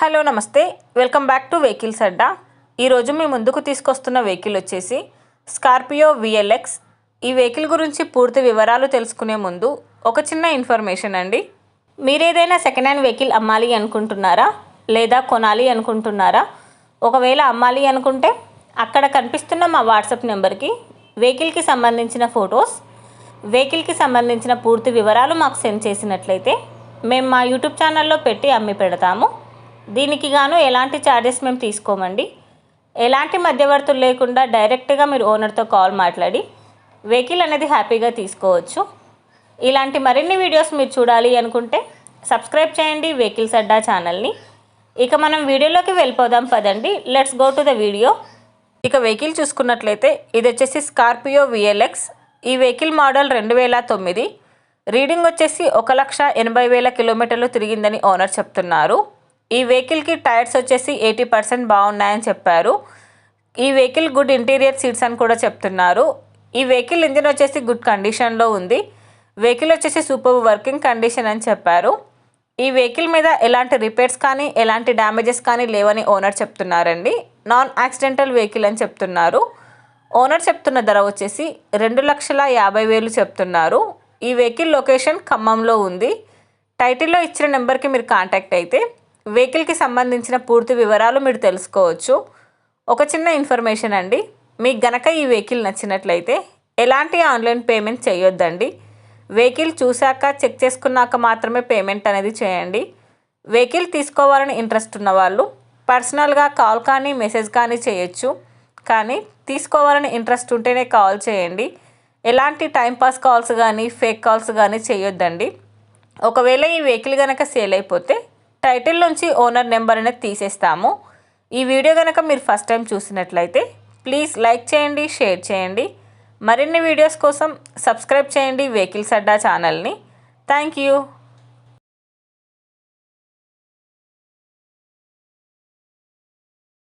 Hello నమస్తే, welcome back to vehicles అడ్డా. ఈరోజు మీ ముందుకు తీసుకొస్తున్న వెహికల్ వచ్చేసి స్కార్పియో విఎల్ఎక్స్. ఈ వెహికల్ గురించి పూర్తి వివరాలు తెలుసుకునే ముందు ఒక చిన్న ఇన్ఫర్మేషన్ అండి. మీరేదైనా సెకండ్ హ్యాండ్ వెహికల్ అమ్మాలి అనుకుంటున్నారా లేదా కొనాలి అనుకుంటున్నారా? ఒకవేళ అమ్మాలి అనుకుంటే అక్కడ కనిపిస్తున్న మా వాట్సాప్ నెంబర్కి వెహికల్కి సంబంధించిన ఫొటోస్, వెహికల్కి సంబంధించిన పూర్తి వివరాలు మాకు సెండ్ చేసినట్లయితే మేము మా యూట్యూబ్ ఛానల్లో పెట్టి అమ్మి పెడతాము. దీనికి గాను ఎలాంటి ఛార్జెస్ మేము తీసుకోమండి. ఎలాంటి మధ్యవర్తులు లేకుండా డైరెక్ట్గా మీరు ఓనర్తో కాల్ మాట్లాడి వెహికల్ అనేది హ్యాపీగా తీసుకోవచ్చు. ఇలాంటి మరిన్ని వీడియోస్ మీరు చూడాలి అనుకుంటే సబ్స్క్రైబ్ చేయండి వెహికల్స్ అడ్డా ఛానల్ని. ఇక మనం వీడియోలోకి వెళ్ళిపోదాం పదండి. Let's go to the video. ఇక వెహికల్ చూసుకున్నట్లయితే ఇది వచ్చేసి స్కార్పియో విఎల్ఎక్స్. ఈ వెహికల్ మోడల్ 2009. రీడింగ్ వచ్చేసి 1,80,000 కిలోమీటర్లు తిరిగిందని ఓనర్ చెప్తున్నారు. ఈ వెహికల్కి టైర్స్ వచ్చేసి 80% బాగున్నాయని చెప్పారు. ఈ వెహికల్ గుడ్ ఇంటీరియర్ సీట్స్ అని కూడా చెప్తున్నారు. ఈ వెహికల్ ఇంజిన్ వచ్చేసి గుడ్ కండిషన్లో ఉంది. వెహికల్ వచ్చేసి సూపర్ వర్కింగ్ కండిషన్ అని చెప్పారు. ఈ వెహికల్ మీద ఎలాంటి రిపేర్స్ కానీ ఎలాంటి డ్యామేజెస్ కానీ లేవని ఓనర్ చెప్తున్నారండి. నాన్ యాక్సిడెంటల్ వెహికల్ అని చెప్తున్నారు. ఓనర్ చెప్తున్న ధర వచ్చేసి 2,50,000 చెప్తున్నారు. ఈ వెహికల్ లొకేషన్ ఖమ్మంలో ఉంది. టైటిల్లో ఇచ్చిన నెంబర్కి మీరు కాంటాక్ట్ అయితే వెహికల్కి సంబంధించిన పూర్తి వివరాలు మీరు తెలుసుకోవచ్చు. ఒక చిన్న ఇన్ఫర్మేషన్ అండి, మీకు గనక ఈ వెహికల్ నచ్చినట్లయితే ఎలాంటి ఆన్లైన్ పేమెంట్ చేయొద్దండి. వెహికల్ చూశాక చెక్ చేసుకున్నాక మాత్రమే పేమెంట్ అనేది చేయండి. వెహికల్ తీసుకోవాలని ఇంట్రెస్ట్ ఉన్న వాళ్ళు పర్సనల్గా కాల్ కానీ మెసేజ్ కానీ చేయొచ్చు. కానీ తీసుకోవాలని ఇంట్రెస్ట్ ఉంటేనే కాల్ చేయండి. ఎలాంటి టైంపాస్ కాల్స్ కానీ ఫేక్ కాల్స్ కానీ చేయొద్దండి. ఒకవేళ ఈ వెహికల్ కనుక సేల్ అయిపోతే టైటిల్ నుంచి ఓనర్ నెంబర్ అనేది తీసేస్తాము. ఈ వీడియో కనుక మీరు ఫస్ట్ టైం చూసినట్లయితే ప్లీజ్ లైక్ చేయండి, షేర్ చేయండి. మరిన్ని వీడియోస్ కోసం సబ్స్క్రైబ్ చేయండి వెహికల్స్ అడ్డా ఛానల్ని. Thank you.